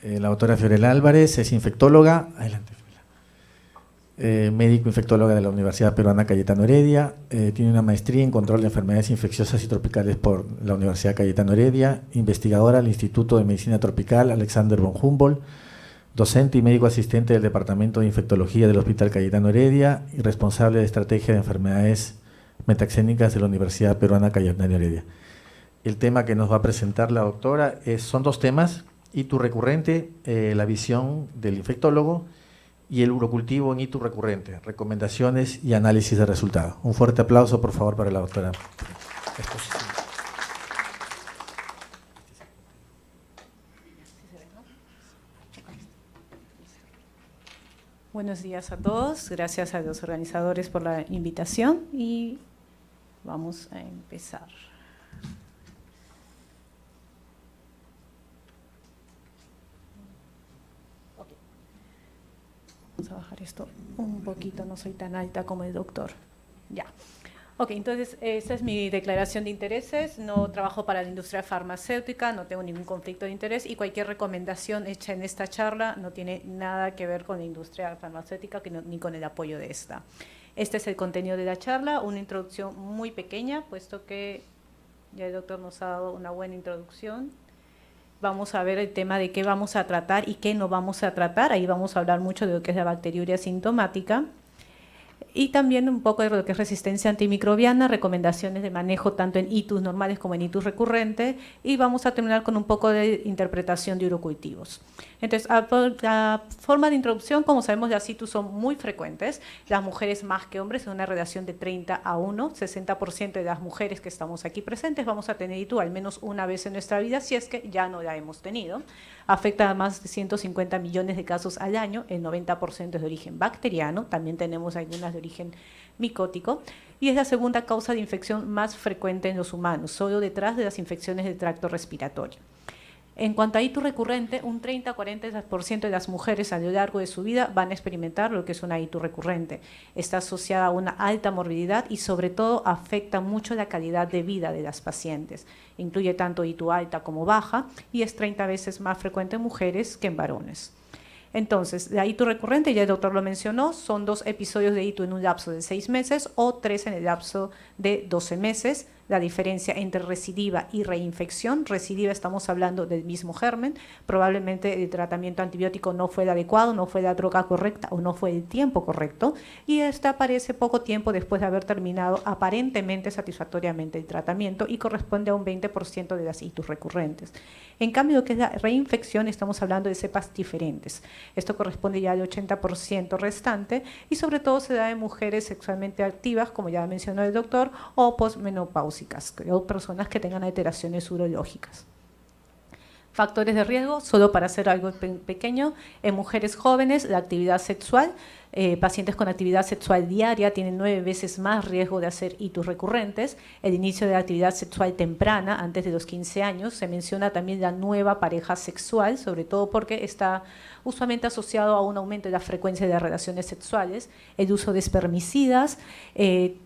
La doctora Fiorella Álvarez es infectóloga. Adelante. Médico infectóloga de la Universidad Peruana Cayetano Heredia, tiene una maestría en control de enfermedades infecciosas y tropicales por la Universidad Cayetano Heredia, investigadora del Instituto de Medicina Tropical Alexander von Humboldt, docente y médico asistente del Departamento de Infectología del Hospital Cayetano Heredia y responsable de estrategia de enfermedades metaxénicas de la Universidad Peruana Cayetano Heredia. El tema que nos va a presentar la doctora son dos temas: ITU recurrente, la visión del infectólogo, y el urocultivo en ITU recurrente, recomendaciones y análisis de resultados. Un fuerte aplauso, por favor, para la doctora. Buenos días a todos, gracias a los organizadores por la invitación y vamos a empezar. Vamos a bajar esto un poquito, no soy tan alta como el doctor. Ya. Ok, entonces esta es mi declaración de intereses. No trabajo para la industria farmacéutica, no tengo ningún conflicto de interés y cualquier recomendación hecha en esta charla no tiene nada que ver con la industria farmacéutica ni con el apoyo de esta. Este es el contenido de la charla, una introducción muy pequeña, puesto que ya el doctor nos ha dado una buena introducción. Vamos a ver el tema de qué vamos a tratar y qué no vamos a tratar. Ahí vamos a hablar mucho de lo que es la bacteriuria sintomática y también un poco de lo que es resistencia antimicrobiana, recomendaciones de manejo tanto en ITUs normales como en ITUs recurrentes, y vamos a terminar con un poco de interpretación de urocultivos. Entonces, a forma de introducción, como sabemos, las ITUs son muy frecuentes, las mujeres más que hombres, en una relación de 30-1, 60% de las mujeres que estamos aquí presentes vamos a tener ITU al menos una vez en nuestra vida, si es que ya no la hemos tenido. Afecta a más de 150 millones de casos al año, el 90% es de origen bacteriano, también tenemos algunas de origen micótico, y es la segunda causa de infección más frecuente en los humanos, solo detrás de las infecciones del tracto respiratorio. En cuanto a ITU recurrente, un 30-40% de las mujeres a lo largo de su vida van a experimentar lo que es una ITU recurrente. Está asociada a una alta morbilidad y sobre todo afecta mucho la calidad de vida de las pacientes. Incluye tanto ITU alta como baja y es 30 veces más frecuente en mujeres que en varones. Entonces, la ITU recurrente, ya el doctor lo mencionó, son 2 episodios de ITU en un lapso de 6 meses o 3 en el lapso de 12 meses. La diferencia entre recidiva y reinfección: recidiva estamos hablando del mismo germen, probablemente el tratamiento antibiótico no fue el adecuado, no fue la droga correcta o no fue el tiempo correcto, y esta aparece poco tiempo después de haber terminado aparentemente satisfactoriamente el tratamiento y corresponde a un 20% de las ITUs recurrentes. En cambio, lo que es la reinfección, estamos hablando de cepas diferentes. Esto corresponde ya al 80% restante y sobre todo se da en mujeres sexualmente activas, como ya mencionó el doctor, o posmenopáusicas, o personas que tengan alteraciones urológicas. Factores de riesgo, solo para hacer algo pequeño, en mujeres jóvenes, la actividad sexual. Pacientes con actividad sexual diaria tienen 9 veces más riesgo de hacer ITUs recurrentes. El inicio de la actividad sexual temprana, antes de los 15 años, se menciona también la nueva pareja sexual, sobre todo porque está usualmente asociado a un aumento de la frecuencia de las relaciones sexuales. El uso de espermicidas,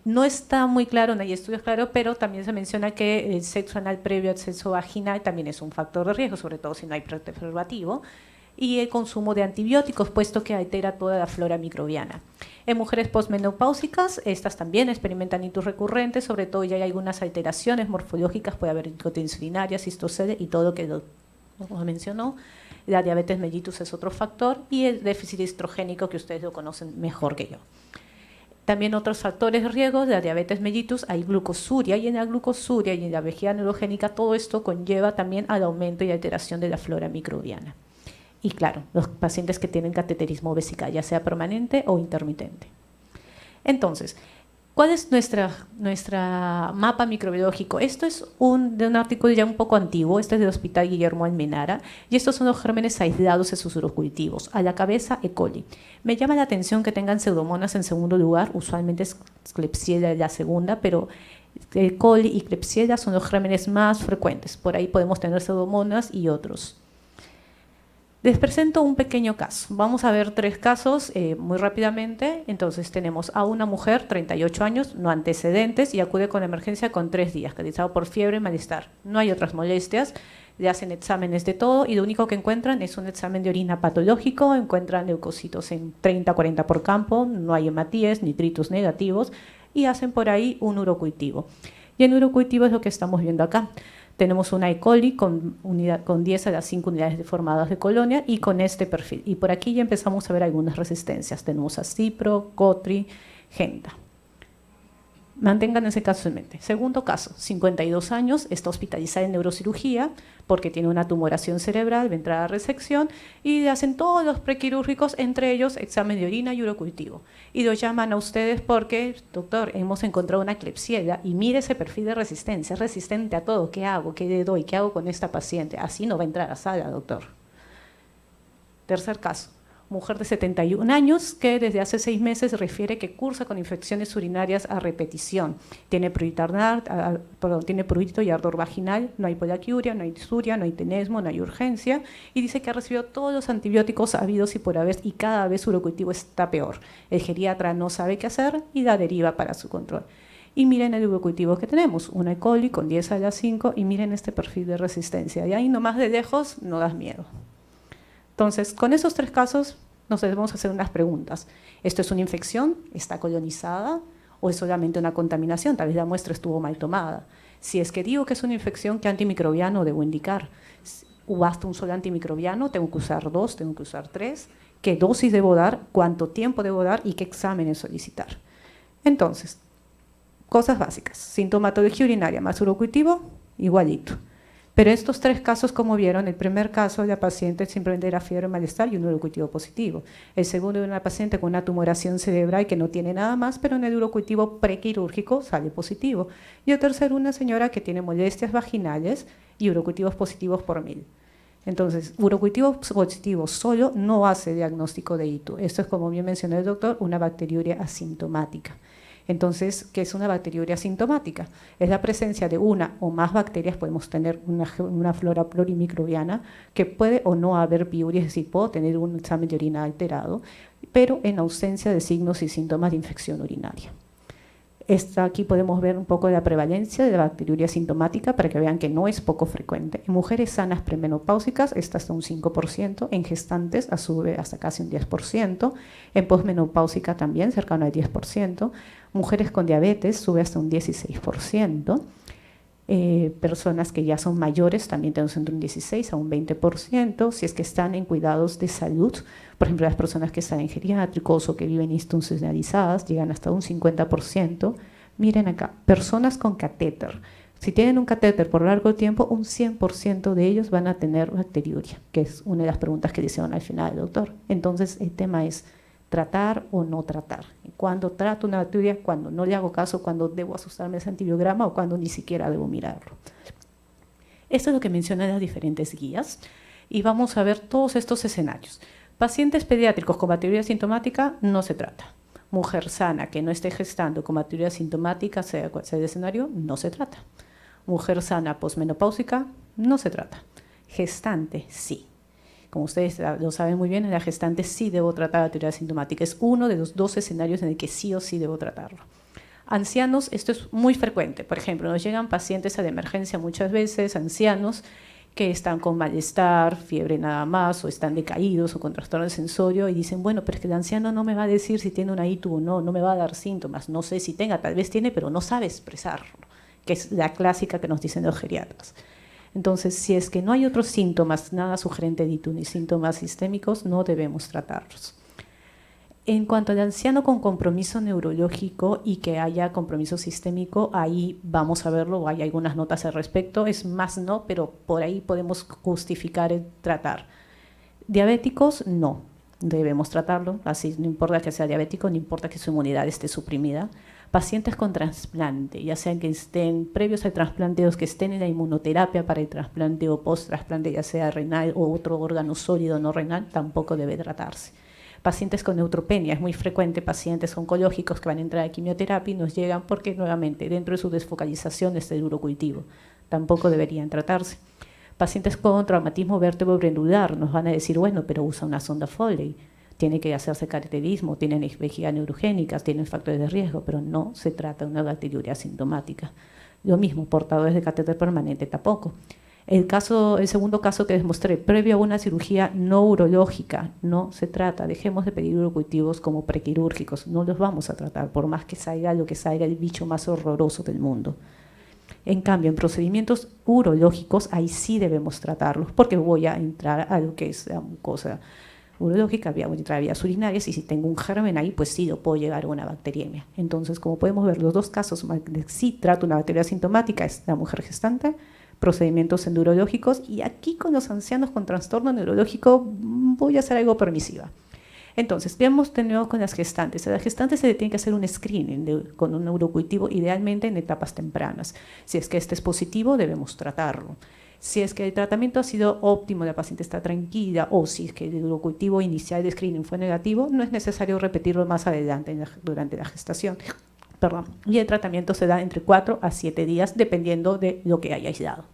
no está muy claro, no hay estudios claros, pero también se menciona que el sexo anal previo al sexo vaginal también es un factor de riesgo, sobre todo si no hay preservativo. Y el consumo de antibióticos, puesto que altera toda la flora microbiana. En mujeres posmenopáusicas, estas también experimentan ITUs recurrentes, sobre todo ya hay algunas alteraciones morfológicas, puede haber insulinarias, cistocele y todo lo que lo mencionó. La diabetes mellitus es otro factor y el déficit estrogénico, que ustedes lo conocen mejor que yo. También otros factores de riesgo de la diabetes mellitus, hay glucosuria, y en la glucosuria y en la vejiga neurogénica todo esto conlleva también al aumento y alteración de la flora microbiana. Y claro, los pacientes que tienen cateterismo vesical, ya sea permanente o intermitente. Entonces, ¿cuál es nuestra mapa microbiológico? Esto es de un artículo ya un poco antiguo, este es del Hospital Guillermo Almenara, y estos son los gérmenes aislados en sus urocultivos. A la cabeza, E. coli. Me llama la atención que tengan pseudomonas en segundo lugar, usualmente es Klebsiella la segunda, pero E. coli y Klebsiella son los gérmenes más frecuentes. Por ahí podemos tener pseudomonas y otros. Les presento un pequeño caso. Vamos a ver 3 casos muy rápidamente. Entonces tenemos a una mujer, 38 años, no antecedentes, y acude con emergencia con 3 días, caracterizado por fiebre y malestar. No hay otras molestias. le hacen exámenes de todo y lo único que encuentran es un examen de orina patológico, encuentran leucocitos en 30-40 por campo, no hay hematíes, nitritos negativos, y hacen por ahí un urocultivo. Y el urocultivo es lo que estamos viendo acá. Tenemos una E. coli con 10 a las 5 unidades deformadas de colonia y con este perfil. Y por aquí ya empezamos a ver algunas resistencias. Tenemos a Cipro, Cotri, Genta. Mantengan ese caso en mente. Segundo caso, 52 años, está hospitalizada en neurocirugía porque tiene una tumoración cerebral, va a entrar a resección y le hacen todos los prequirúrgicos, entre ellos examen de orina y urocultivo. Y lo llaman a ustedes porque, doctor, hemos encontrado una Klebsiella y mire ese perfil de resistencia, es resistente a todo. ¿Qué hago? ¿Qué le doy? ¿Qué hago con esta paciente? Así no va a entrar a sala, doctor. Tercer caso. Mujer de 71 años que desde hace 6 meses refiere que cursa con infecciones urinarias a repetición. Tiene prurito y ardor vaginal, no hay poliaquiuria, no hay disuria, no hay tenesmo, no hay urgencia. Y dice que ha recibido todos los antibióticos habidos y por haber y cada vez su urocultivo está peor. El geriatra no sabe qué hacer y la deriva para su control. Y miren el urocultivo que tenemos, una E. coli con 10 a la 5 y miren este perfil de resistencia. Y ahí nomás de lejos no das miedo. Entonces, con esos 3 casos nos debemos hacer unas preguntas. ¿Esto es una infección? ¿Está colonizada? ¿O es solamente una contaminación? Tal vez la muestra estuvo mal tomada. Si es que digo que es una infección, ¿qué antimicrobiano debo indicar? ¿O basta un solo antimicrobiano? ¿Tengo que usar 2? ¿Tengo que usar 3? ¿Qué dosis debo dar? ¿Cuánto tiempo debo dar? ¿Y qué exámenes solicitar? Entonces, cosas básicas. Sintomatología urinaria más urocultivo, igualito. Pero estos 3 casos, como vieron, el primer caso, la paciente simplemente era fiebre, malestar y un urocultivo positivo. El segundo era una paciente con una tumoración cerebral que no tiene nada más, pero en el urocultivo prequirúrgico sale positivo. Y el tercero, una señora que tiene molestias vaginales y urocultivos positivos por 1000. Entonces, urocultivo positivo solo no hace diagnóstico de ITU. Esto es, como bien mencionó el doctor, una bacteriuria asintomática. Entonces, ¿qué es una bacteriuria asintomática? Es la presencia de una o más bacterias, podemos tener una flora plurimicrobiana que puede o no haber piuria, es decir, puedo tener un examen de orina alterado, pero en ausencia de signos y síntomas de infección urinaria. Aquí podemos ver un poco de la prevalencia de la bacteriuria asintomática para que vean que no es poco frecuente. En mujeres sanas premenopáusicas está hasta un 5%, en gestantes sube hasta casi un 10%, en posmenopáusica también cercano al 10%, mujeres con diabetes sube hasta un 16%, personas que ya son mayores también tenemos entre un 16 a un 20%, si es que están en cuidados de salud, por ejemplo las personas que están en geriátricos o que viven institucionalizadas llegan hasta un 50%. Miren acá, personas con catéter, si tienen un catéter por largo tiempo, un 100% de ellos van a tener bacteriuria, que es una de las preguntas que le hicieron al final, doctor. Entonces el tema es tratar o no tratar. Cuando trato una bacteria, cuando no le hago caso, cuando debo asustarme ese antibiograma o cuando ni siquiera debo mirarlo. Esto es lo que mencionan las diferentes guías y vamos a ver todos estos escenarios. Pacientes pediátricos con bacteriuria asintomática no se trata. Mujer sana que no esté gestando con bacteriuria asintomática, sea cual sea el escenario, no se trata. Mujer sana posmenopáusica, no se trata. Gestante, sí. Como ustedes lo saben muy bien, en la gestante sí debo tratar la bacteriuria asintomática. Es uno de los 2 escenarios en el que sí o sí debo tratarlo. Ancianos, esto es muy frecuente. Por ejemplo, nos llegan pacientes a la emergencia muchas veces, ancianos, que están con malestar, fiebre nada más, o están decaídos o con trastorno de sensorio y dicen, bueno, pero es que el anciano no me va a decir si tiene una ITU o no, no me va a dar síntomas, no sé si tenga, tal vez tiene, pero no sabe expresarlo, que es la clásica que nos dicen los geriatras. Entonces, si es que no hay otros síntomas, nada sugerente de ITU ni síntomas sistémicos, no debemos tratarlos. En cuanto al anciano con compromiso neurológico y que haya compromiso sistémico, ahí vamos a verlo, hay algunas notas al respecto, es más no, pero por ahí podemos justificar el tratar. Diabéticos, no, debemos tratarlo, así no importa que sea diabético, no importa que su inmunidad esté suprimida. Pacientes con trasplante, ya sean que estén previos al trasplante o que estén en la inmunoterapia para el trasplante o post-trasplante, ya sea renal o otro órgano sólido no renal, tampoco debe tratarse. Pacientes con neutropenia, es muy frecuente pacientes oncológicos que van a entrar a quimioterapia y nos llegan porque nuevamente dentro de su desfocalización está el urocultivo, tampoco deberían tratarse. Pacientes con traumatismo vértebro-glandular nos van a decir, bueno, pero usa una sonda Foley, tiene que hacerse cateterismo, tienen vejiga neurogénicas, tienen factores de riesgo, pero no se trata de una bacteriuria asintomática. Lo mismo, portadores de catéter permanente tampoco. El segundo caso que les mostré, previo a una cirugía no urológica, no se trata, dejemos de pedir urocultivos como prequirúrgicos, no los vamos a tratar, por más que salga lo que salga el bicho más horroroso del mundo. En cambio, en procedimientos urológicos, ahí sí debemos tratarlos, porque voy a entrar a lo que es la mucosa urológica, voy a entrar a vías urinarias, y si tengo un germen ahí, pues sí, lo puedo llegar a una bacteriemia. Entonces, como podemos ver, los dos casos sí trato una bacteria asintomática es la mujer gestante, procedimientos endurológicos, y aquí con los ancianos con trastorno neurológico voy a hacer algo permisiva. Entonces, veamos de nuevo con las gestantes. A las gestantes se le tiene que hacer un screening con un urocultivo, idealmente en etapas tempranas. Si es que este es positivo, debemos tratarlo. Si es que el tratamiento ha sido óptimo, la paciente está tranquila, o si es que el urocultivo inicial de screening fue negativo, no es necesario repetirlo más adelante durante la gestación. Perdón. Y el tratamiento se da entre 4 a 7 días, dependiendo de lo que hayáis dado.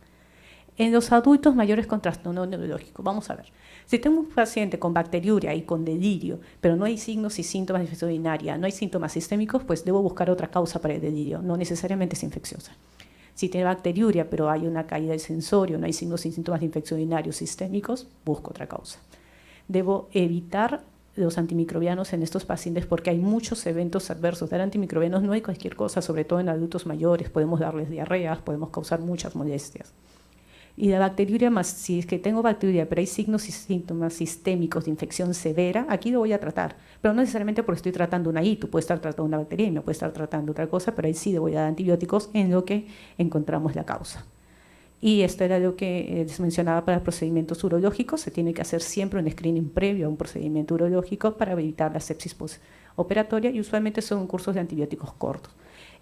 En los adultos mayores con trastorno neurológico, vamos a ver. Si tengo un paciente con bacteriuria y con delirio, pero no hay signos y síntomas de infección urinaria, no hay síntomas sistémicos, pues debo buscar otra causa para el delirio, no necesariamente es infecciosa. Si tiene bacteriuria, pero hay una caída del sensorio, no hay signos y síntomas de infección urinaria sistémicos, busco otra causa. Debo evitar los antimicrobianos en estos pacientes porque hay muchos eventos adversos. Dar antimicrobianos no hay cualquier cosa, sobre todo en adultos mayores, podemos darles diarreas, podemos causar muchas molestias. Y la bacteriuria, más si es que tengo bacteriuria, pero hay signos y síntomas sistémicos de infección severa, aquí lo voy a tratar. Pero no necesariamente porque estoy tratando una ITU, puede estar tratando una bacteriemia, puede estar tratando otra cosa, pero ahí sí le voy a dar antibióticos en lo que encontramos la causa. Y esto era lo que les mencionaba para procedimientos urológicos. Se tiene que hacer siempre un screening previo a un procedimiento urológico para evitar la sepsis postoperatoria, y usualmente son cursos de antibióticos cortos.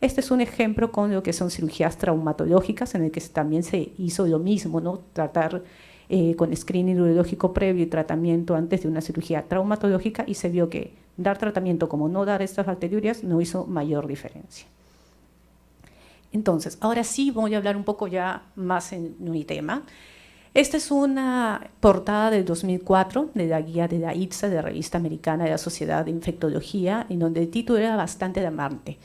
Este es un ejemplo con lo que son cirugías traumatológicas, en el que también se hizo lo mismo, ¿no? Tratar con screening urológico previo y tratamiento antes de una cirugía traumatológica, y se vio que dar tratamiento como no dar estas bacteriurias no hizo mayor diferencia. Entonces, ahora sí voy a hablar un poco ya más en mi tema. Esta es una portada del 2004 de la guía de la ITSA, de la Revista Americana de la Sociedad de Infectología, en donde el título era bastante alarmante.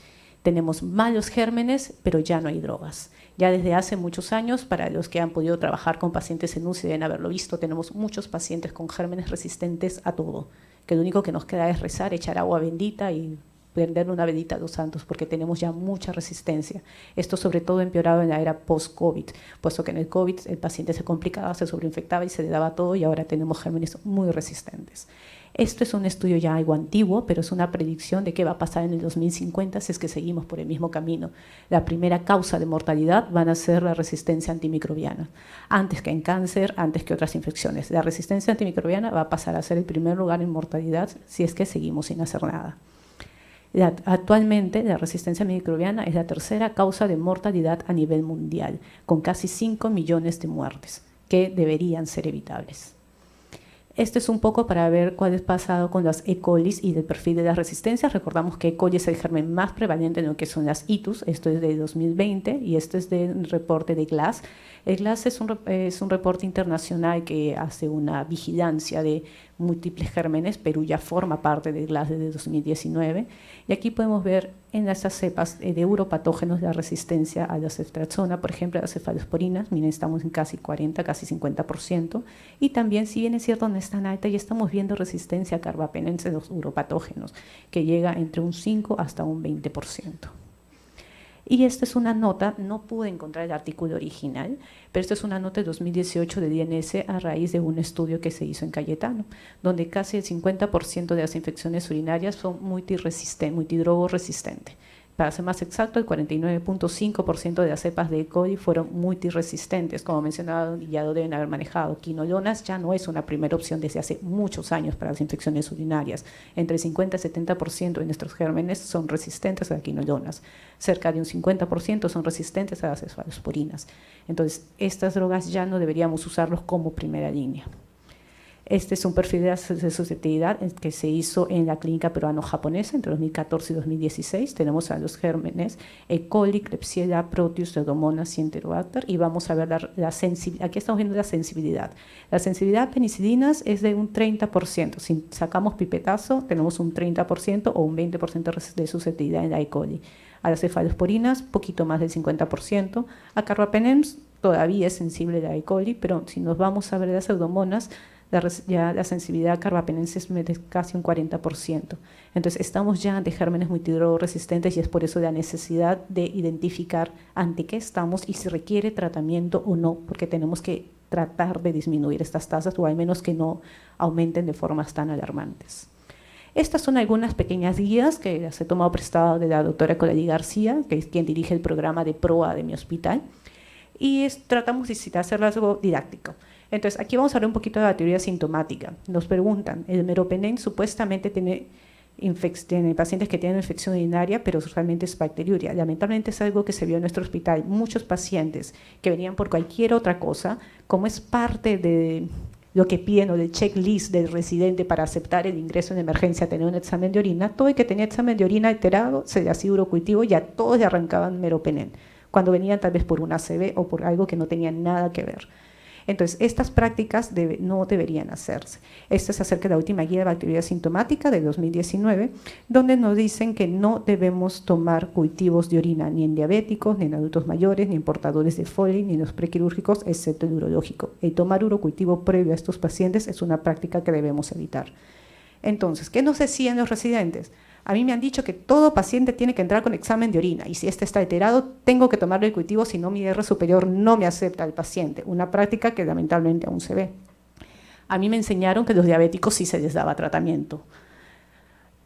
Tenemos malos gérmenes, pero ya no hay drogas. Ya desde hace muchos años, para los que han podido trabajar con pacientes en UCI deben haberlo visto, tenemos muchos pacientes con gérmenes resistentes a todo, que lo único que nos queda es rezar, echar agua bendita y prenderle una velita a los santos, porque tenemos ya mucha resistencia. Esto sobre todo empeorado en la era post-COVID, puesto que en el COVID el paciente se complicaba, se sobreinfectaba y se le daba todo, y ahora tenemos gérmenes muy resistentes. Esto es un estudio ya algo antiguo, pero es una predicción de qué va a pasar en el 2050 si es que seguimos por el mismo camino. La primera causa de mortalidad van a ser la resistencia antimicrobiana, antes que en cáncer, antes que otras infecciones. La resistencia antimicrobiana va a pasar a ser el primer lugar en mortalidad si es que seguimos sin hacer nada. Actualmente la resistencia antimicrobiana es la tercera causa de mortalidad a nivel mundial, con casi 5 millones de muertes que deberían ser evitables. Esto es un poco para ver cuál es pasado con las E. coli y del perfil de las resistencias. Recordamos que E. coli es el germen más prevalente en lo que son las ITUs. Esto es de 2020 y esto es del reporte de GLASS. El GLASS es un reporte internacional que hace una vigilancia de múltiples gérmenes. Perú ya forma parte del GLASS desde 2019. Y aquí podemos ver en estas cepas de uropatógenos la resistencia a la ceftriaxona, por ejemplo, a las cefalosporinas. Miren, estamos en casi 40, casi 50%. Y también, si bien es cierto, no es tan alta, ya estamos viendo resistencia a carbapenems en los uropatógenos, que llega entre un 5 hasta un 20%. Y esta es una nota, no pude encontrar el artículo original, pero esta es una nota de 2018 de DNS a raíz de un estudio que se hizo en Cayetano, donde casi el 50% de las infecciones urinarias son multidrogoresistentes. Para ser más exacto, el 49.5% de las cepas de E. coli fueron multiresistentes. Como mencionaba, ya lo deben haber manejado. Quinolonas ya no es una primera opción desde hace muchos años para las infecciones urinarias. Entre el 50 y 70% de nuestros gérmenes son resistentes a las quinolonas. Cerca de un 50% son resistentes a las cefalosporinas. Entonces, estas drogas ya no deberíamos usarlos como primera línea. Este es un perfil de susceptibilidad que se hizo en la clínica peruano-japonesa entre 2014 y 2016. Tenemos a los gérmenes E. coli, Klebsiella, Proteus, Pseudomonas y Enterobacter, y vamos a ver la sensibilidad. Aquí estamos viendo la sensibilidad. La sensibilidad a penicilinas es de un 30%. Si sacamos pipetazo, tenemos un 30% o un 20% de susceptibilidad en la E. coli. A las cefalosporinas, poquito más del 50%. A carbapenems, todavía es sensible la E. coli, pero si nos vamos a ver las pseudomonas, ya la sensibilidad a carbapenense es de casi un 40%. Entonces, estamos ya ante gérmenes multidrogoresistentes y es por eso la necesidad de identificar ante qué estamos y si requiere tratamiento o no, porque tenemos que tratar de disminuir estas tasas o al menos que no aumenten de formas tan alarmantes. Estas son algunas pequeñas guías que las he tomado prestado de la doctora Coralie García, que es quien dirige el programa de PROA de mi hospital, y tratamos de hacerlo algo didáctico. Entonces, aquí vamos a hablar un poquito de la teoría sintomática. Nos preguntan, el meropenem supuestamente tiene pacientes que tienen infección urinaria, pero realmente es bacteriuria. Lamentablemente es algo que se vio en nuestro hospital. Muchos pacientes que venían por cualquier otra cosa, como es parte de lo que piden o del checklist del residente para aceptar el ingreso en emergencia a tener un examen de orina, todo el que tenía examen de orina alterado se le hacía urocultivo y a todos le arrancaban meropenem, cuando venían tal vez por un ACV o por algo que no tenía nada que ver. Entonces, estas prácticas no deberían hacerse. Esta es acerca de la última guía de bacteriología sintomática de 2019, donde nos dicen que no debemos tomar cultivos de orina ni en diabéticos, ni en adultos mayores, ni en portadores de Foley, ni en los prequirúrgicos, excepto el urológico. El tomar urocultivo previo a estos pacientes es una práctica que debemos evitar. Entonces, ¿qué nos decían los residentes? A mí me han dicho que todo paciente tiene que entrar con examen de orina y si este está alterado, tengo que tomarle el cultivo, si no mi R superior no me acepta al paciente. Una práctica que lamentablemente aún se ve. A mí me enseñaron que los diabéticos sí se les daba tratamiento.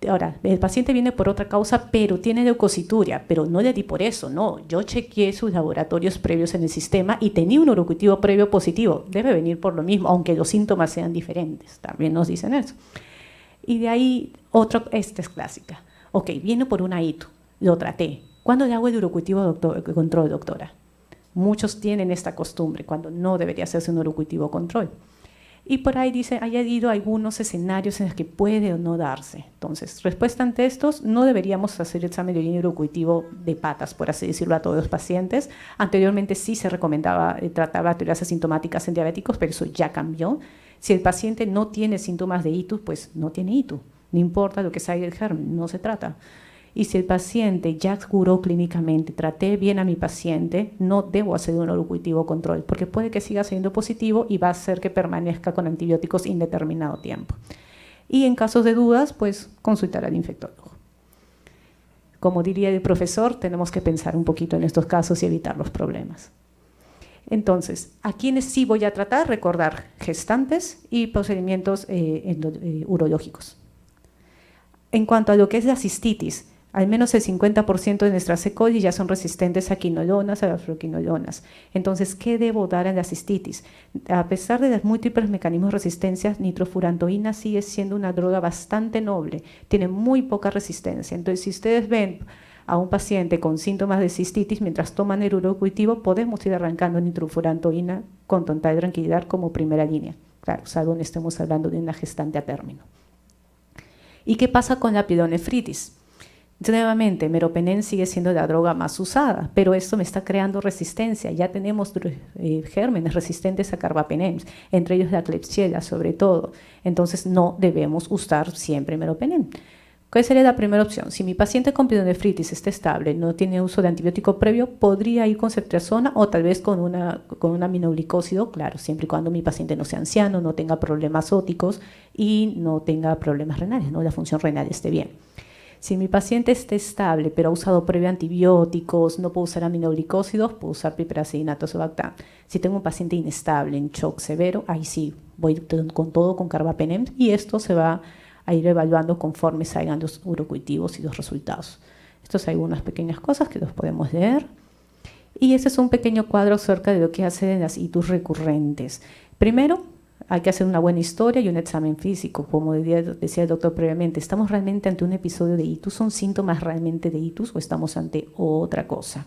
Ahora, el paciente viene por otra causa, pero tiene leucocituria, pero no le di por eso, no. Yo chequeé sus laboratorios previos en el sistema y tenía un urocultivo previo positivo. Debe venir por lo mismo, aunque los síntomas sean diferentes. También nos dicen eso. Y de ahí, esta es clásica. Ok, viene por una ITU, lo traté. ¿Cuándo le hago el urocultivo control, doctora? Muchos tienen esta costumbre, cuando no debería hacerse un urocultivo control. Y por ahí dice, hay habido algunos escenarios en los que puede o no darse. Entonces, respuesta ante estos, no deberíamos hacer examen de orina urocultivo de patas, por así decirlo, a todos los pacientes. Anteriormente sí se recomendaba tratar bacterias asintomáticas en diabéticos, pero eso ya cambió. Si el paciente no tiene síntomas de ITU, pues no tiene ITU. No importa lo que salga del germen, no se trata. Y si el paciente ya curó clínicamente, traté bien a mi paciente, no debo hacer un urocultivo control, porque puede que siga siendo positivo y va a hacer que permanezca con antibióticos indeterminado tiempo. Y en casos de dudas, pues consultar al infectólogo. Como diría el profesor, tenemos que pensar un poquito en estos casos y evitar los problemas. Entonces, ¿a quiénes sí voy a tratar? Recordar gestantes y procedimientos urológicos. En cuanto a lo que es la cistitis, al menos el 50% de nuestras E. coli ya son resistentes a quinolonas, a las fluoroquinolonas. Entonces, ¿qué debo dar en la cistitis? A pesar de los múltiples mecanismos de resistencia, nitrofurantoína sigue siendo una droga bastante noble, tiene muy poca resistencia. Entonces, si ustedes ven a un paciente con síntomas de cistitis, mientras toman el urocultivo, podemos ir arrancando nitrofurantoína con total tranquilidad como primera línea. Claro, salvo que estemos hablando de una gestante a término. ¿Y qué pasa con la pielonefritis? Nuevamente, meropenem sigue siendo la droga más usada, pero esto me está creando resistencia. Ya tenemos gérmenes resistentes a carbapenem, entre ellos la Klebsiella sobre todo. Entonces, no debemos usar siempre meropenem. ¿Cuál sería la primera opción? Si mi paciente con pielonefritis está estable, no tiene uso de antibiótico previo, podría ir con ceftriaxona o tal vez con un aminoglicósido, claro, siempre y cuando mi paciente no sea anciano, no tenga problemas óticos y no tenga problemas renales, ¿no? La función renal esté bien. Si mi paciente está estable, pero ha usado previo antibióticos, no puedo usar aminoglicósidos, puedo usar piperacillinato Suractam. Si tengo un paciente inestable, en shock severo, ahí sí, voy con todo con carbapenem y esto se va a ir evaluando conforme salgan los urocultivos y los resultados. Estas son algunas pequeñas cosas que los podemos leer. Y este es un pequeño cuadro acerca de lo que hacen en las ITUs recurrentes. Primero, hay que hacer una buena historia y un examen físico. Como decía el doctor previamente, ¿estamos realmente ante un episodio de ITUS? ¿Son síntomas realmente de ITUS o estamos ante otra cosa?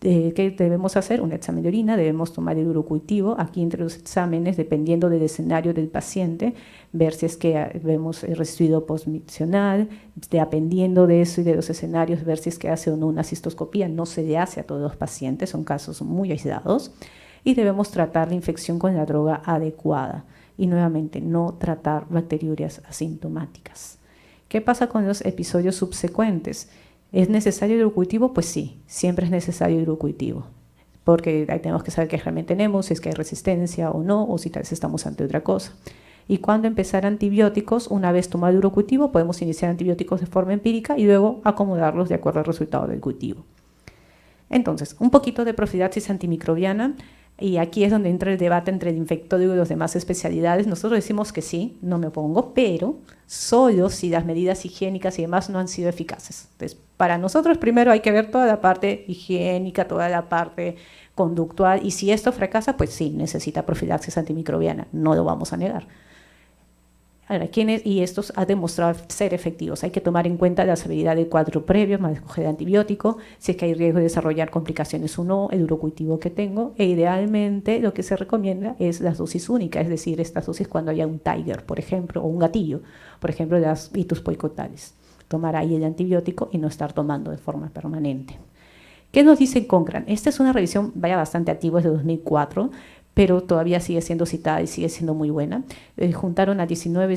¿Qué debemos hacer? Un examen de orina, debemos tomar el urocultivo. Aquí entre los exámenes, dependiendo del escenario del paciente, ver si es que vemos el residuo postmiccional, dependiendo de eso y de los escenarios, ver si es que hace o no una cistoscopía. No se le hace a todos los pacientes, son casos muy aislados. Y debemos tratar la infección con la droga adecuada. Y nuevamente, no tratar bacteriurias asintomáticas. ¿Qué pasa con los episodios subsecuentes? ¿Es necesario el urocultivo? Pues sí, siempre es necesario el urocultivo. porque ahí tenemos que saber qué realmente tenemos, si es que hay resistencia o no, o si tal vez estamos ante otra cosa. Y cuando empezar antibióticos, una vez tomado el cultivo, podemos iniciar antibióticos de forma empírica y luego acomodarlos de acuerdo al resultado del cultivo. Entonces, un poquito de profilaxis antimicrobiana, y aquí es donde entra el debate entre el infectólogo y las demás especialidades. Nosotros decimos que sí, no me opongo, pero solo si las medidas higiénicas y demás no han sido eficaces. Entonces, para nosotros primero hay que ver toda la parte higiénica, toda la parte conductual, y si esto fracasa, pues sí, necesita profilaxis antimicrobiana, no lo vamos a negar. Ahora, y estos han demostrado ser efectivos. Hay que tomar en cuenta la severidad del cuadro previo, manejo de antibiótico, si es que hay riesgo de desarrollar complicaciones o no, el urocultivo que tengo, e idealmente lo que se recomienda es las dosis únicas, es decir, estas dosis cuando haya un tiger, por ejemplo, o un gatillo, por ejemplo, las itus boicotales. Tomar ahí el antibiótico y no estar tomando de forma permanente. ¿Qué nos dice Cochrane? Esta es una revisión bastante antigua, es de 2004, pero todavía sigue siendo citada y sigue siendo muy buena. Juntaron a 19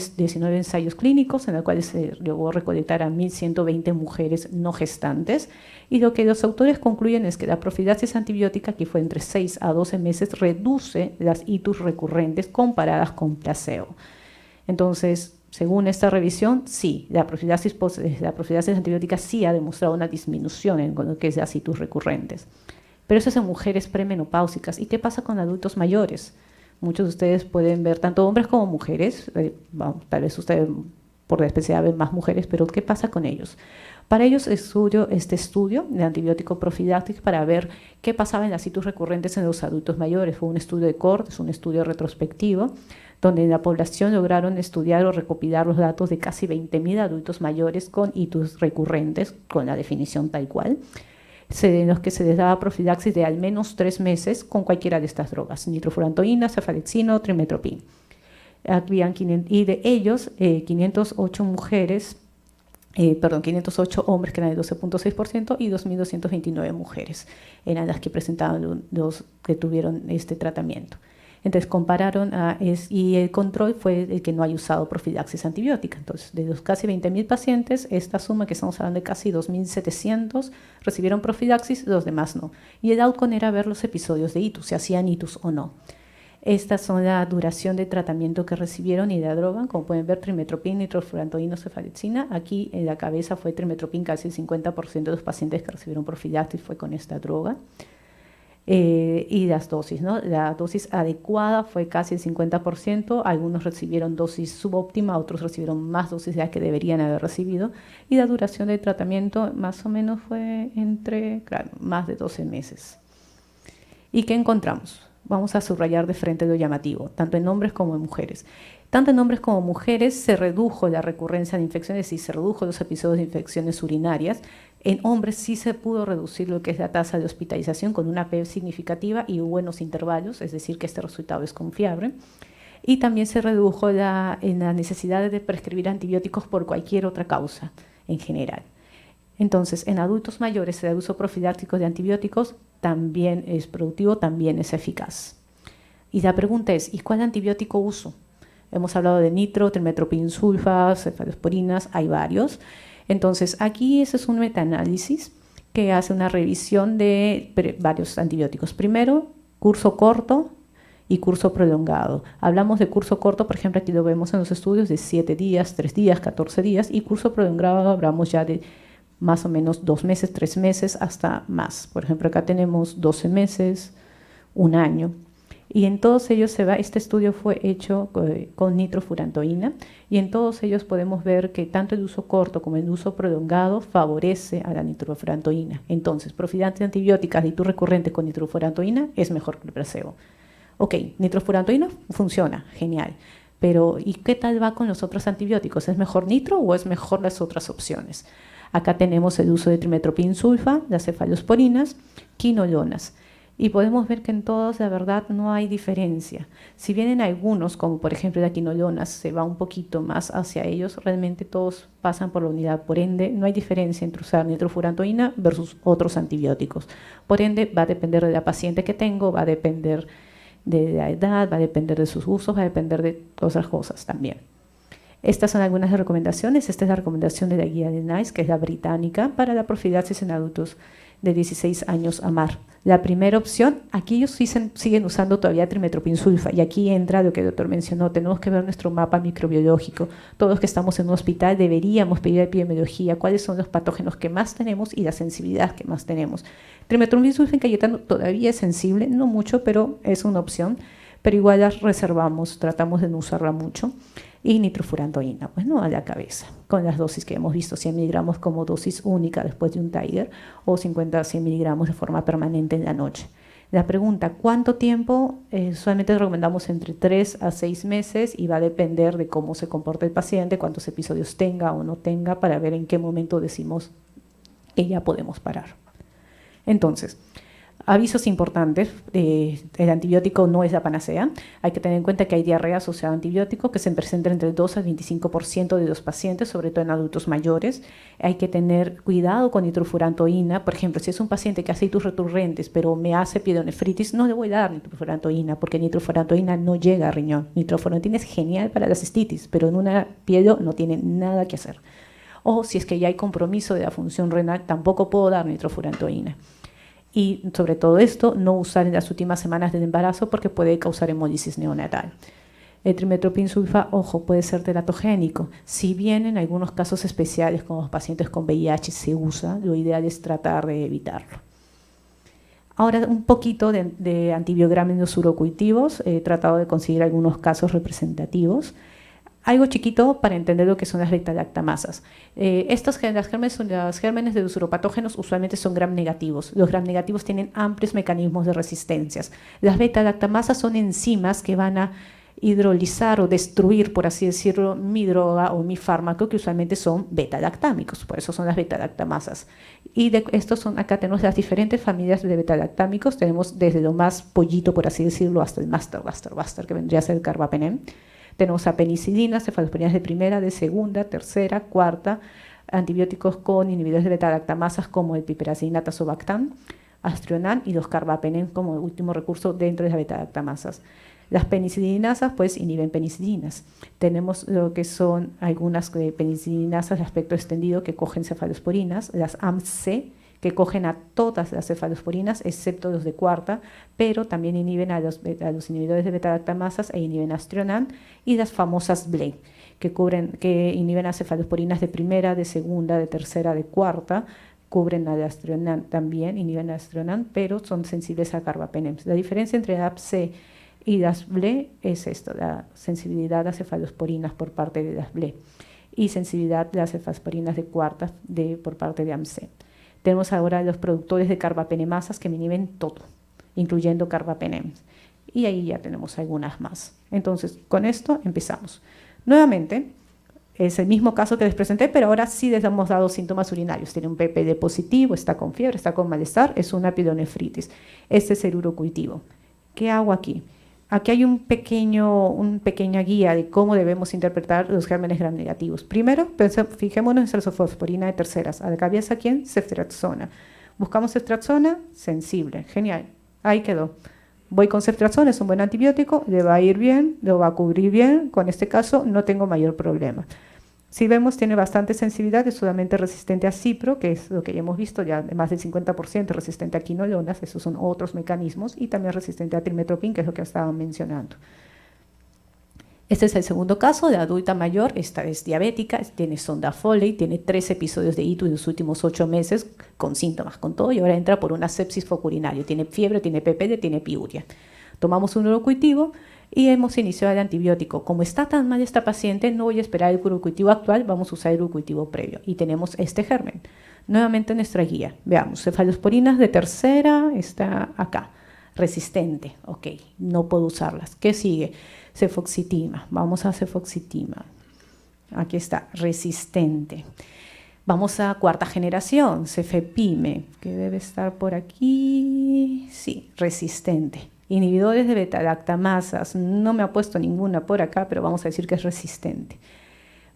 ensayos clínicos en los cuales se llegó a recolectar a 1.120 mujeres no gestantes, y lo que los autores concluyen es que la profilaxis antibiótica, que fue entre 6 a 12 meses, reduce las itus recurrentes comparadas con placebo. Entonces, según esta revisión, sí, la profilaxis antibiótica sí ha demostrado una disminución en lo que es las itus recurrentes. Pero eso es en mujeres premenopáusicas. ¿Y qué pasa con adultos mayores? Muchos de ustedes pueden ver tanto hombres como mujeres, tal vez ustedes por la especialidad ven más mujeres, pero ¿qué pasa con ellos? Para ellos este estudio de antibiótico profiláctico para ver qué pasaba en las itus recurrentes en los adultos mayores. Fue un estudio de cohort, es un estudio retrospectivo, donde en la población lograron estudiar o recopilar los datos de casi 20.000 adultos mayores con itus recurrentes, con la definición tal cual, en los que se les daba profilaxis de al menos 3 meses con cualquiera de estas drogas, nitrofurantoína, cefalexina, trimestoprim. Y de ellos, 508 hombres, que eran el 12.6%, y 2.229 mujeres eran las que presentaban los que tuvieron este tratamiento. Entonces compararon y el control fue el que no haya usado profilaxis antibiótica. Entonces, de los casi 20.000 pacientes, esta suma que estamos hablando de casi 2.700 recibieron profilaxis, los demás no. Y el outcome era ver los episodios de itus, si hacían itus o no. Estas son la duración de tratamiento que recibieron y la droga. Como pueden ver, trimestoprim, nitrofurantoína, cefalexina. Aquí en la cabeza fue trimestoprim, casi el 50% de los pacientes que recibieron profilaxis fue con esta droga. Y las dosis, ¿no? La dosis adecuada fue casi el 50%, algunos recibieron dosis subóptima, otros recibieron más dosis de las que deberían haber recibido, y la duración del tratamiento más o menos fue más de 12 meses. ¿Y qué encontramos? Vamos a subrayar de frente lo llamativo, tanto en hombres como en mujeres. Tanto en hombres como en mujeres se redujo la recurrencia de infecciones y se redujo los episodios de infecciones urinarias. En hombres sí se pudo reducir lo que es la tasa de hospitalización con una P significativa y buenos intervalos, es decir, que este resultado es confiable. Y también se redujo en la necesidad de prescribir antibióticos por cualquier otra causa en general. Entonces, en adultos mayores el uso profiláctico de antibióticos también es productivo, también es eficaz. Y la pregunta es, ¿y cuál antibiótico uso? Hemos hablado de nitro, trimestoprim sulfa, cefalosporinas, hay varios. Entonces, aquí ese es un metaanálisis que hace una revisión de varios antibióticos. Primero, curso corto y curso prolongado. Hablamos de curso corto, por ejemplo, aquí lo vemos en los estudios de 7 días, 3 días, 14 días, y curso prolongado hablamos ya de más o menos 2 meses, 3 meses, hasta más. Por ejemplo, acá tenemos 12 meses, 1 año. Y en todos ellos este estudio fue hecho con nitrofurantoína, y en todos ellos podemos ver que tanto el uso corto como el uso prolongado favorece a la nitrofurantoína. Entonces, profilaxis antibiótica de itus recurrente con nitrofurantoína es mejor que el placebo. Ok, nitrofurantoína funciona, genial, pero ¿y qué tal va con los otros antibióticos? ¿Es mejor nitro o es mejor las otras opciones? Acá tenemos el uso de trimestoprim sulfa, las cefalosporinas, quinolonas. Y podemos ver que en todos, la verdad, no hay diferencia. Si bien en algunos, como por ejemplo la quinolonas, se va un poquito más hacia ellos, realmente todos pasan por la unidad. Por ende, no hay diferencia entre usar nitrofurantoína versus otros antibióticos. Por ende, va a depender de la paciente que tengo, va a depender de la edad, va a depender de sus usos, va a depender de otras cosas también. Estas son algunas recomendaciones. Esta es la recomendación de la guía de NICE, que es la británica, para la profilaxis en adultos de 16 años a más. La primera opción, aquí ellos siguen usando todavía trimetoprim-sulfa, y aquí entra lo que el doctor mencionó, tenemos que ver nuestro mapa microbiológico. Todos que estamos en un hospital deberíamos pedir epidemiología, cuáles son los patógenos que más tenemos y la sensibilidad que más tenemos. Trimetoprim-sulfa en Cayetano todavía es sensible, no mucho, pero es una opción, pero igual la reservamos, tratamos de no usarla mucho. Y nitrofurantoína, pues no, a la cabeza, con las dosis que hemos visto, 100 miligramos como dosis única después de un Tiger o 50 a 100 miligramos de forma permanente en la noche. La pregunta, ¿cuánto tiempo? Solamente recomendamos entre 3 a 6 meses y va a depender de cómo se comporta el paciente, cuántos episodios tenga o no tenga, para ver en qué momento decimos que ya podemos parar. Entonces, avisos importantes, el antibiótico no es la panacea. Hay que tener en cuenta que hay diarrea asociada a antibiótico que se presenta entre el 2 al 25% de los pacientes, sobre todo en adultos mayores. Hay que tener cuidado con nitrofurantoína. Por ejemplo, si es un paciente que hace itus recurrentes, pero me hace pielonefritis, no le voy a dar nitrofurantoína, porque nitrofurantoína no llega a riñón. Nitrofurantoína es genial para la cistitis, pero en una pielo no tiene nada que hacer. O si es que ya hay compromiso de la función renal, tampoco puedo dar nitrofurantoína. Y sobre todo esto, no usar en las últimas semanas del embarazo porque puede causar hemólisis neonatal. El trimetoprim-sulfa, ojo, puede ser teratogénico. Si bien en algunos casos especiales, como los pacientes con VIH, se usa, lo ideal es tratar de evitarlo. Ahora, un poquito de antibiográmenos urocultivos. He tratado de conseguir algunos casos representativos. Algo chiquito para entender lo que son las beta-lactamasas. Los gérmenes de los uropatógenos usualmente son gram negativos. Los gram negativos tienen amplios mecanismos de resistencias. Las beta-lactamasas son enzimas que van a hidrolizar o destruir, por así decirlo, mi droga o mi fármaco, que usualmente son beta-lactámicos. Por eso son las beta-lactamasas. Y acá tenemos las diferentes familias de beta-lactámicos. Tenemos desde lo más pollito, por así decirlo, hasta el master, que vendría a ser el carbapenem. Tenemos a penicilinas, cefalosporinas de primera, de segunda, tercera, cuarta, antibióticos con inhibidores de beta-lactamasas como el piperacillin, tazobactam, astrionam y los carbapenem como último recurso dentro de las beta-lactamasas. Las penicilinasas pues inhiben penicilinas. Tenemos lo que son algunas penicilinasas de aspecto extendido que cogen cefalosporinas, las AMC, que cogen a todas las cefalosporinas, excepto los de cuarta, pero también inhiben a los inhibidores de beta-lactamasas e inhiben astrionam, y las famosas BLE, que inhiben a cefalosporinas de primera, de segunda, de tercera, de cuarta, cubren a la astrionam también, inhiben a astrionam, pero son sensibles a carbapenem. La diferencia entre la APC y las BLE es esto, la sensibilidad a cefalosporinas por parte de las BLE y sensibilidad de las cefalosporinas de cuarta por parte de AMC. Tenemos ahora los productores de carbapenemasas que me inhiben todo, incluyendo carbapenem. Y ahí ya tenemos algunas más. Entonces, con esto empezamos. Nuevamente, es el mismo caso que les presenté, pero ahora sí les hemos dado síntomas urinarios. Tiene un PPD positivo, está con fiebre, está con malestar, es una pielonefritis. Este es el urocultivo. ¿Qué hago aquí? Aquí hay una pequeña guía de cómo debemos interpretar los gérmenes gram negativos. Primero, fijémonos en cefalofosforina de terceras. ¿A la cabeza quién? Ceftriaxona. Buscamos ceftriaxona, sensible. Genial. Ahí quedó. Voy con ceftriaxona, es un buen antibiótico, le va a ir bien, lo va a cubrir bien. Con este caso no tengo mayor problema. Si vemos, tiene bastante sensibilidad, es solamente resistente a cipro, que es lo que ya hemos visto, ya más del 50% resistente a quinolonas, esos son otros mecanismos, y también resistente a trimethoprim, que es lo que estaban mencionando. Este es el segundo caso de adulta mayor, esta es diabética, tiene sonda Foley, tiene 3 episodios de ictus en los últimos 8 meses, con síntomas, con todo, y ahora entra por una sepsis focourinaria, tiene fiebre, tiene PPD, tiene piuria. Tomamos un urocultivo y hemos iniciado el antibiótico. Como está tan mal esta paciente, no voy a esperar el urocultivo actual, vamos a usar el urocultivo previo. Y tenemos este germen. Nuevamente nuestra guía. Veamos, cefalosporinas de tercera, está acá, resistente. Ok, no puedo usarlas. ¿Qué sigue? Cefoxitima. Vamos a cefoxitima. Aquí está, resistente. Vamos a cuarta generación, cefepime, que debe estar por aquí. Sí, resistente. Inhibidores de beta-lactamasas, no me ha puesto ninguna por acá, pero vamos a decir que es resistente.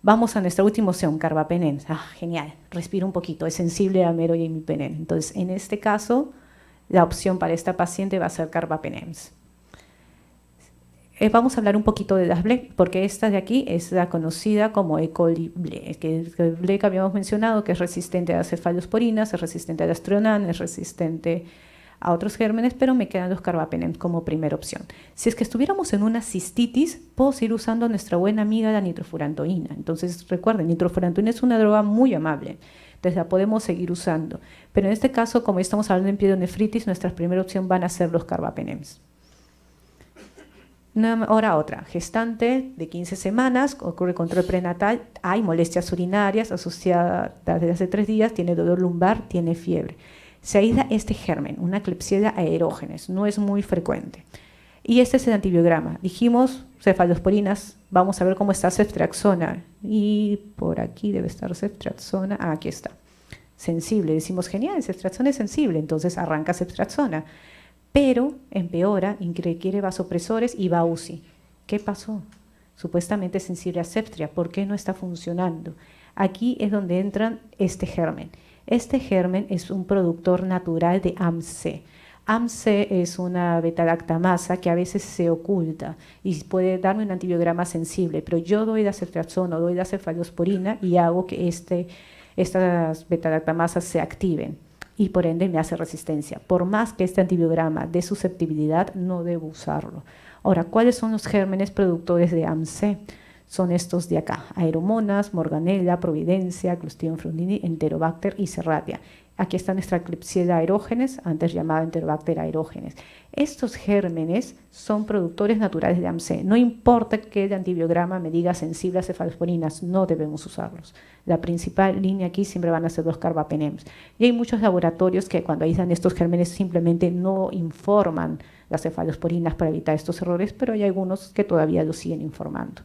Vamos a nuestra última opción, carbapenem. Genial, respiro un poquito, es sensible a mero y imipenem. Entonces, en este caso, la opción para esta paciente va a ser carbapenem. Vamos a hablar un poquito de las BLE, porque esta de aquí es la conocida como E. coli BLE, que el BLE que habíamos mencionado, que es resistente a cefalosporinas, es resistente a astrionam, es resistente a otros gérmenes, pero me quedan los carbapenems como primera opción. Si es que estuviéramos en una cistitis, puedo seguir usando nuestra buena amiga la nitrofurantoína. Entonces, recuerden, nitrofurantoína es una droga muy amable, entonces la podemos seguir usando. Pero en este caso, como estamos hablando de pielonefritis, nuestra primera opción van a ser los carbapenems. Ahora otra, gestante de 15 semanas, ocurre control prenatal, hay molestias urinarias asociadas desde hace 3 días, tiene dolor lumbar, tiene fiebre. Se aísla este germen, una Klebsiella aerógenes, no es muy frecuente. Y este es el antibiograma. Dijimos cefalosporinas, vamos a ver cómo está ceftriaxona. Y por aquí debe estar ceftriaxona, aquí está. Sensible, decimos genial, ceftriaxona es sensible, entonces arranca ceftriaxona. Pero empeora, requiere vasopresores y va a UCI. ¿Qué pasó? Supuestamente es sensible a Ceftriax, ¿por qué no está funcionando? Aquí es donde entra este germen. Este germen es un productor natural de AMC. AMC es una beta-lactamasa que a veces se oculta y puede darme un antibiograma sensible, pero yo doy la ceftriaxona o doy la cefalosporina y hago que estas beta-lactamasas se activen. Y por ende me hace resistencia. Por más que este antibiograma dé susceptibilidad, no debo usarlo. Ahora, ¿cuáles son los gérmenes productores de AMC? Son estos de acá: Aeromonas, Morganella, Providencia, Clostridium frundini, Enterobacter y Serratia. Aquí está nuestra Klebsiella aerógenes, antes llamada Enterobacter aerógenes. Estos gérmenes son productores naturales de AMC. No importa que el antibiograma me diga sensible a cefalosporinas, no debemos usarlos. La principal línea aquí siempre van a ser los carbapenems. Y hay muchos laboratorios que cuando aíslan estos gérmenes simplemente no informan las cefalosporinas para evitar estos errores, pero hay algunos que todavía lo siguen informando.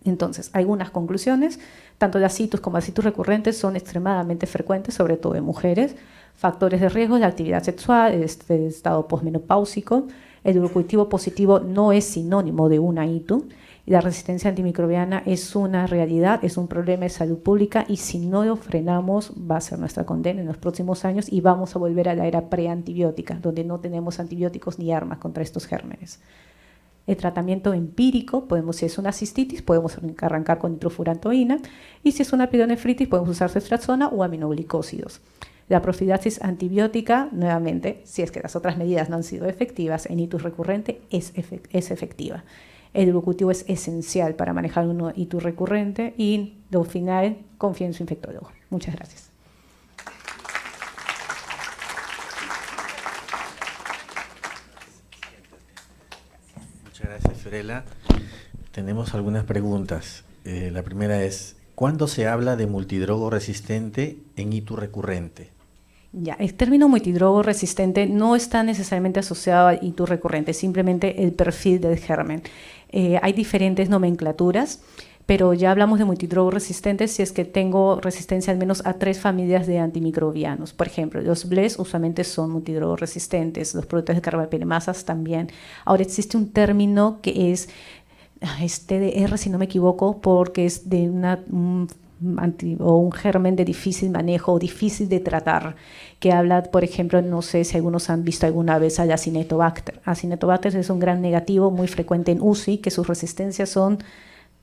Entonces, algunas conclusiones: tanto las citus como las citus recurrentes son extremadamente frecuentes, sobre todo en mujeres. Factores de riesgo: la actividad sexual, este estado posmenopáusico. El urocultivo positivo no es sinónimo de una ITU. Y la resistencia antimicrobiana es una realidad, es un problema de salud pública y si no lo frenamos va a ser nuestra condena en los próximos años y vamos a volver a la era preantibiótica, donde no tenemos antibióticos ni armas contra estos gérmenes. El tratamiento empírico, si es una cistitis, podemos arrancar con nitrofurantoína y si es una pielonefritis podemos usar ceftriaxona o aminoglicósidos. La profilaxis antibiótica, nuevamente, si es que las otras medidas no han sido efectivas, en itus recurrente es efectiva. El urocultivo es esencial para manejar un itus recurrente y, lo final, confía en su infectólogo. Muchas gracias. Muchas gracias, Fiorella. Tenemos algunas preguntas. La primera es: ¿cuándo se habla de multidrogo resistente en itus recurrente? Ya, el término multidrogo resistente no está necesariamente asociado a itus recurrente, simplemente el perfil del germen. Hay diferentes nomenclaturas, pero ya hablamos de multidrogo resistente si es que tengo resistencia al menos a 3 familias de antimicrobianos. Por ejemplo, los BLES usualmente son multidrogo resistentes, los productos de carbapenemasas también. Ahora existe un término que es TDR, si no me equivoco, porque es de un germen de difícil manejo o difícil de tratar, que habla, por ejemplo, no sé si algunos han visto alguna vez al Acinetobacter. Acinetobacter es un gran negativo muy frecuente en UCI, que sus resistencias son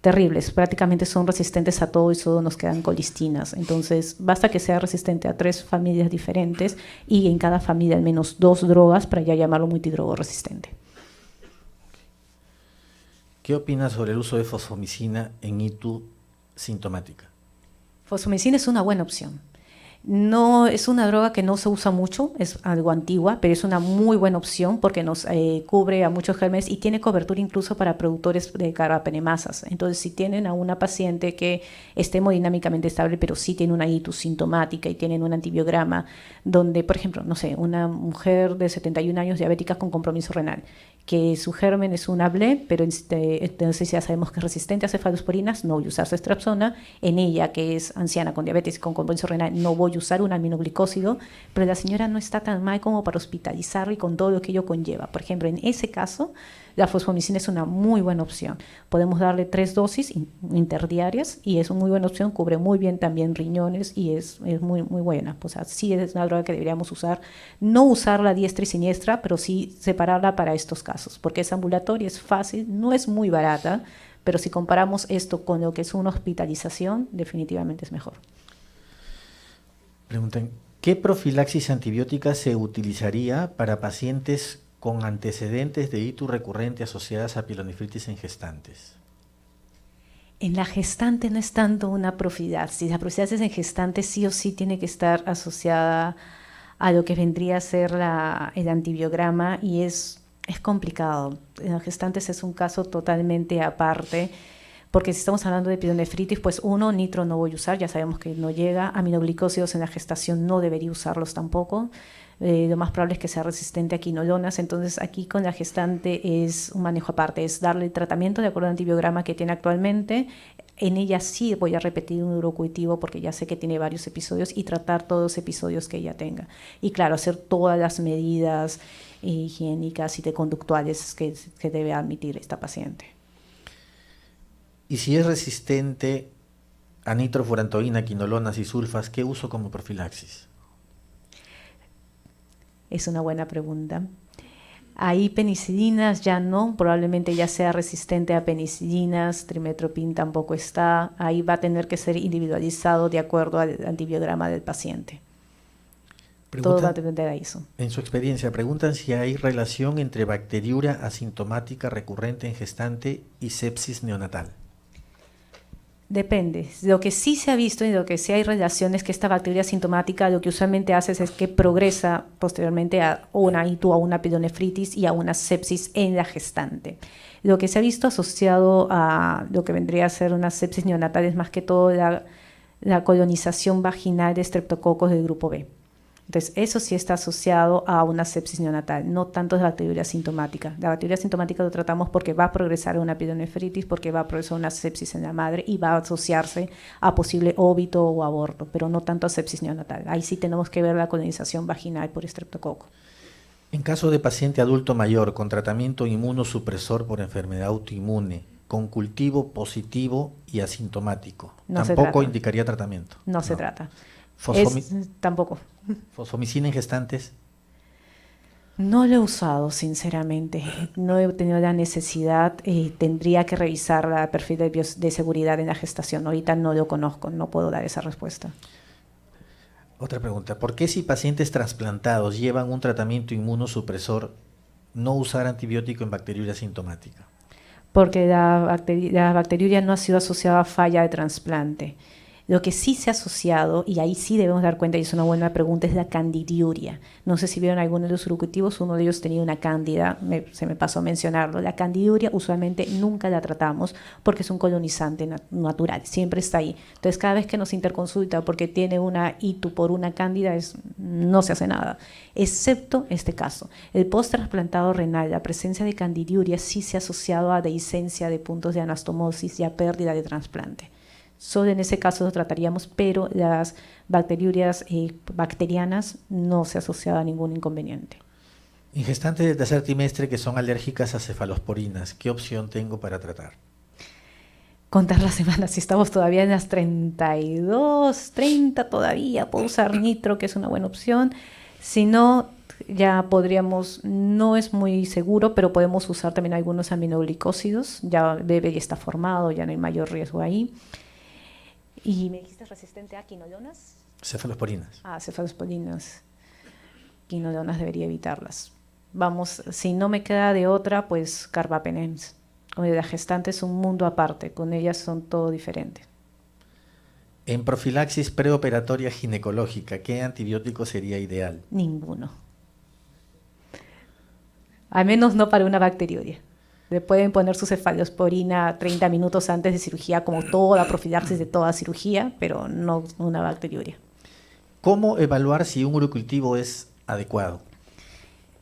terribles, prácticamente son resistentes a todo y solo nos quedan colistinas. Entonces, basta que sea resistente a 3 familias diferentes y en cada familia al menos 2 drogas para ya llamarlo multidrogo resistente. ¿Qué opinas sobre el uso de fosfomicina en ITU sintomática? Fosfomicina es una buena opción. No es una droga que no se usa mucho, es algo antigua, pero es una muy buena opción porque nos cubre a muchos gérmenes y tiene cobertura incluso para productores de carbapenemasas. Entonces, si tienen a una paciente que esté hemodinámicamente estable, pero sí tiene una itus sintomática y tienen un antibiograma, donde, por ejemplo, no sé, una mujer de 71 años diabética con compromiso renal, que su germen es una BLE, pero entonces ya sabemos que es resistente a cefalosporinas, no voy a usar ceftriaxona. En ella, que es anciana con diabetes y con compromiso renal, no voy a usar un aminoglicósido, pero la señora no está tan mal como para hospitalizarla y con todo lo que ello conlleva. Por ejemplo, en ese caso, la fosfomicina es una muy buena opción. Podemos darle 3 dosis interdiarias y es una muy buena opción, cubre muy bien también riñones y es muy, muy buena. O sea, sí es una droga que deberíamos usar, no usarla diestra y siniestra, pero sí separarla para estos casos, porque es ambulatoria, es fácil, no es muy barata, pero si comparamos esto con lo que es una hospitalización, definitivamente es mejor. Preguntan, ¿Qué profilaxis antibiótica se utilizaría para pacientes con antecedentes de ITU recurrente asociadas a pielonefritis en gestantes? En la gestante no es tanto una profilaxis. La profilaxis en gestante sí o sí tiene que estar asociada a lo que vendría a ser el antibiograma y es complicado. En las gestantes es un caso totalmente aparte, porque si estamos hablando de pielonefritis, pues nitro no voy a usar, ya sabemos que no llega. Aminoglicósidos en la gestación no debería usarlos tampoco. Lo más probable es que sea resistente a quinolonas, entonces aquí con la gestante es un manejo aparte, es darle el tratamiento de acuerdo al antibiograma que tiene actualmente. En ella sí voy a repetir un urocultivo porque ya sé que tiene varios episodios y tratar todos los episodios que ella tenga. Y claro, hacer todas las medidas higiénicas y de conductuales que debe admitir esta paciente. Y si es resistente a nitrofurantoína, quinolonas y sulfas, ¿qué uso como profilaxis? Es una buena pregunta. Ahí penicilinas ya no, probablemente ya sea resistente a penicilinas, trimestoprim tampoco está. Ahí va a tener que ser individualizado de acuerdo al antibiograma del paciente. Todo va a depender de eso. En su experiencia, preguntan si hay relación entre bacteriuria asintomática recurrente en gestante y sepsis neonatal. Depende. Lo que sí se ha visto y lo que sí hay relación es que esta bacteria asintomática lo que usualmente hace es que progresa posteriormente a una ITU, a una pielonefritis y a una sepsis en la gestante. Lo que se ha visto asociado a lo que vendría a ser una sepsis neonatal es más que todo la colonización vaginal de estreptococos del grupo B. Entonces, eso sí está asociado a una sepsis neonatal, no tanto la bacteriuria asintomática. La bacteriuria asintomática lo tratamos porque va a progresar a una pielonefritis, porque va a progresar una sepsis en la madre y va a asociarse a posible óbito o aborto, pero no tanto a sepsis neonatal. Ahí sí tenemos que ver la colonización vaginal por estreptococo. En caso de paciente adulto mayor con tratamiento inmunosupresor por enfermedad autoinmune, con cultivo positivo y asintomático, ¿tampoco indicaría tratamiento? No se trata. Tampoco. ¿Fosfomicina en gestantes? No lo he usado, sinceramente. No he tenido la necesidad. Tendría que revisar el perfil de seguridad en la gestación. Ahorita no lo conozco, no puedo dar esa respuesta. Otra pregunta. ¿Por qué si pacientes trasplantados llevan un tratamiento inmunosupresor, no usar antibiótico en bacteriuria asintomática? Porque la bacteriuria no ha sido asociada a falla de trasplante. Lo que sí se ha asociado, y ahí sí debemos dar cuenta, y es una buena pregunta, es la candidiuria. No sé si vieron alguno de los urocultivos, uno de ellos tenía una cándida, se me pasó a mencionarlo. La candidiuria usualmente nunca la tratamos porque es un colonizante natural, siempre está ahí. Entonces cada vez que nos interconsulta porque tiene una ITU por una cándida, no se hace nada, excepto este caso. El post-trasplantado renal, la presencia de candidiuria sí se ha asociado a dehiscencia de puntos de anastomosis y a pérdida de trasplante. Solo en ese caso lo trataríamos, pero las bacteriurias bacterianas no se asocian a ningún inconveniente. En gestantes de tercer trimestre que son alérgicas a cefalosporinas, ¿qué opción tengo para tratar? Contar las semanas, si estamos todavía en las 32, 30 todavía, puedo usar nitro, que es una buena opción. Si no, ya podríamos, no es muy seguro, pero podemos usar también algunos aminoglicósidos. Ya el bebé ya está formado, ya no hay mayor riesgo ahí. ¿Y me dijiste resistente a quinolonas? Cefalosporinas. Cefalosporinas. Quinolonas debería evitarlas. Vamos, si no me queda de otra, pues carbapenems. La gestante es un mundo aparte, con ellas son todo diferente. En profilaxis preoperatoria ginecológica, ¿qué antibiótico sería ideal? Ninguno. Al menos no para una bacteriuria. Le pueden poner su cefalosporina 30 minutos antes de cirugía, como toda profilaxis de toda cirugía, pero no una bacteriuria. ¿Cómo evaluar si un urocultivo es adecuado?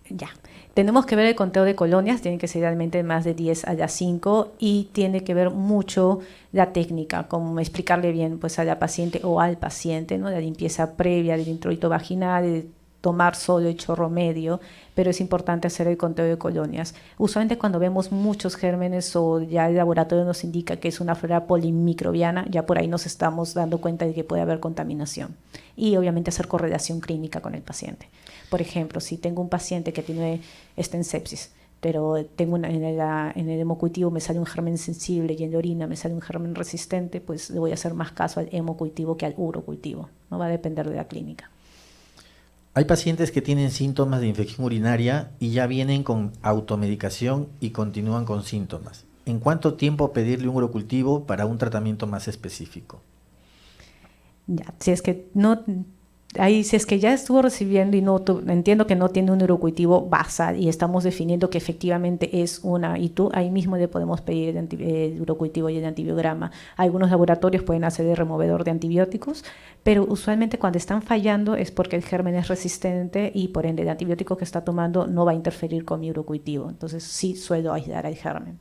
Ya. Tenemos que ver el conteo de colonias, tienen que ser realmente más de 10 a las 5 y tiene que ver mucho la técnica, como explicarle bien pues, a la paciente o al paciente, ¿no? La limpieza previa del introito vaginal, de tomar solo el chorro medio, pero es importante hacer el conteo de colonias. Usualmente cuando vemos muchos gérmenes o ya el laboratorio nos indica que es una flora polimicrobiana, ya por ahí nos estamos dando cuenta de que puede haber contaminación. Y obviamente hacer correlación clínica con el paciente. Por ejemplo, si tengo un paciente que está en sepsis, pero tengo en el hemocultivo me sale un germen sensible y en la orina me sale un germen resistente, pues le voy a hacer más caso al hemocultivo que al urocultivo. No va a depender de la clínica. Hay pacientes que tienen síntomas de infección urinaria y ya vienen con automedicación y continúan con síntomas. ¿En cuánto tiempo pedirle un urocultivo para un tratamiento más específico? Ya, si es que no, ahí si es que ya estuvo recibiendo y no entiendo que no tiene un urocultivo basal y estamos definiendo que efectivamente es una ITU, ahí mismo le podemos pedir el urocultivo y el antibiograma. Algunos laboratorios pueden hacer el removedor de antibióticos, pero usualmente cuando están fallando es porque el germen es resistente y por ende el antibiótico que está tomando no va a interferir con mi urocultivo. Entonces sí suelo aislar al germen.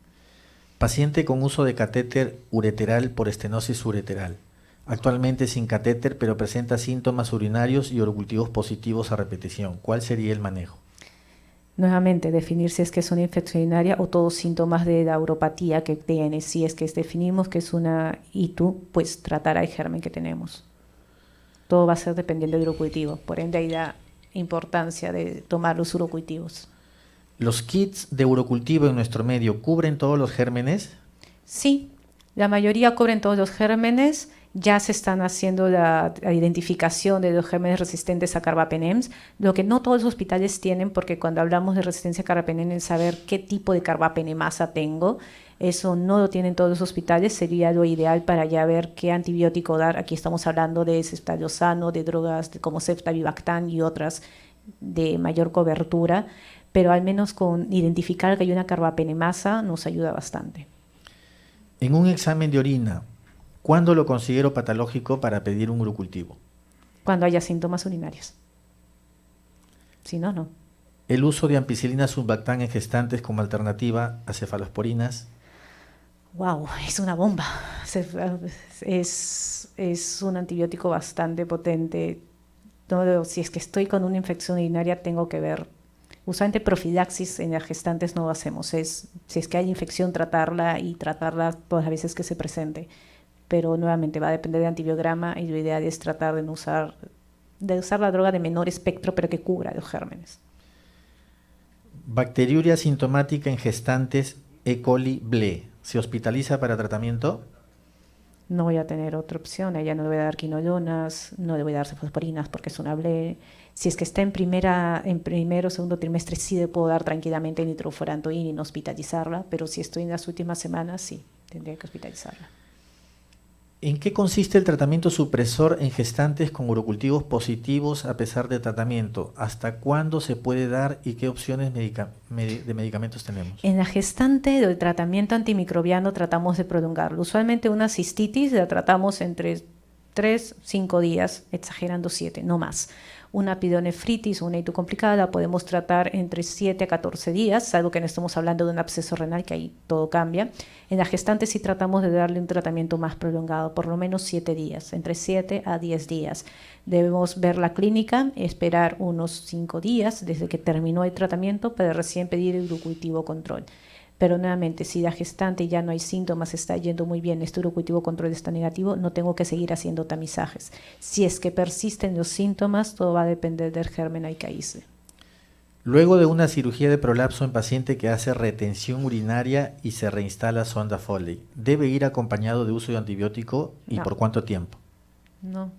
Paciente con uso de catéter ureteral por estenosis ureteral. Actualmente sin catéter, pero presenta síntomas urinarios y urocultivos positivos a repetición. ¿Cuál sería el manejo? Nuevamente, definir si es que es una infección urinaria o todos síntomas de la uropatía que tiene. Si es que definimos que es una ITU, pues tratar al germen que tenemos. Todo va a ser dependiendo del urocultivo. Por ende, hay la importancia de tomar los urocultivos. ¿Los kits de urocultivo en nuestro medio cubren todos los gérmenes? Sí, la mayoría cubren todos los gérmenes. Ya se están haciendo la identificación de los gérmenes resistentes a carbapenems, lo que no todos los hospitales tienen, porque cuando hablamos de resistencia a carbapenem, saber qué tipo de carbapenemasa tengo, eso no lo tienen todos los hospitales, sería lo ideal para ya ver qué antibiótico dar. Aquí estamos hablando de ceftriaxona, de drogas como ceftavibactam y otras de mayor cobertura, pero al menos con identificar que hay una carbapenemasa nos ayuda bastante. En un examen de orina, ¿cuándo lo considero patológico para pedir un urocultivo? Cuando haya síntomas urinarios. Si no, no. El uso de ampicilina sulbactam en gestantes como alternativa a cefalosporinas. Wow, es una bomba. Es un antibiótico bastante potente. No, si es que estoy con una infección urinaria, tengo que ver. Usualmente profilaxis en las gestantes no lo hacemos. Si es que hay infección, tratarla y tratarla todas las veces que se presente. Pero nuevamente va a depender del antibiograma y lo ideal es tratar de usar la droga de menor espectro, pero que cubra los gérmenes. Bacteriuria sintomática en gestantes E. coli BLE. ¿Se hospitaliza para tratamiento? No voy a tener otra opción. A ella no le voy a dar quinolonas, no le voy a dar cefalosporinas porque es una BLE. Si es que está en primero o segundo trimestre, sí le puedo dar tranquilamente nitrofurantoína y no hospitalizarla, pero si estoy en las últimas semanas, sí, tendría que hospitalizarla. ¿En qué consiste el tratamiento supresor en gestantes con urocultivos positivos a pesar de tratamiento? ¿Hasta cuándo se puede dar y qué opciones de medicamentos tenemos? En la gestante del tratamiento antimicrobiano tratamos de prolongarlo. Usualmente una cistitis la tratamos entre 3, 5 días, exagerando 7, no más. Una pielonefritis o una ITU complicada la podemos tratar entre 7 a 14 días, salvo que no estemos hablando de un absceso renal, que ahí todo cambia. En la gestante sí tratamos de darle un tratamiento más prolongado, por lo menos 7 días, entre 7 a 10 días. Debemos ver la clínica, esperar unos 5 días desde que terminó el tratamiento para recién pedir el urocultivo control. Pero nuevamente, si la gestante ya no hay síntomas, está yendo muy bien, este urocultivo control está negativo, no tengo que seguir haciendo tamizajes. Si es que persisten los síntomas, todo va a depender del germen ICAIS. Luego de una cirugía de prolapso en paciente que hace retención urinaria y se reinstala sonda Foley, ¿debe ir acompañado de uso de antibiótico y No. por cuánto tiempo? No.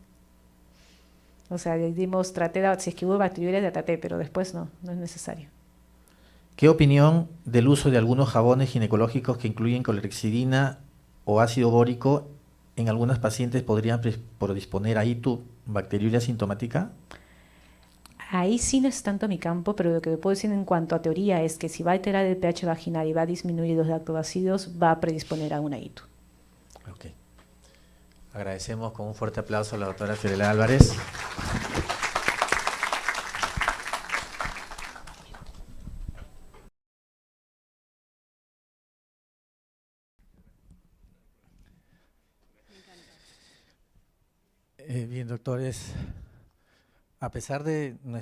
O sea, dimos, si es que hubo bacteriuria, la traté, pero después no es necesario. ¿Qué opinión del uso de algunos jabones ginecológicos que incluyen clorhexidina o ácido bórico en algunas pacientes podrían predisponer a ITU, bacteriuria sintomática? Ahí sí no es tanto mi campo, pero lo que puedo decir en cuanto a teoría es que si va a alterar el pH vaginal y va a disminuir los lactobacillos, va a predisponer a una ITU. Ok. Agradecemos con un fuerte aplauso a la doctora Fiorella Álvarez. Bien, doctores, a pesar de nuestra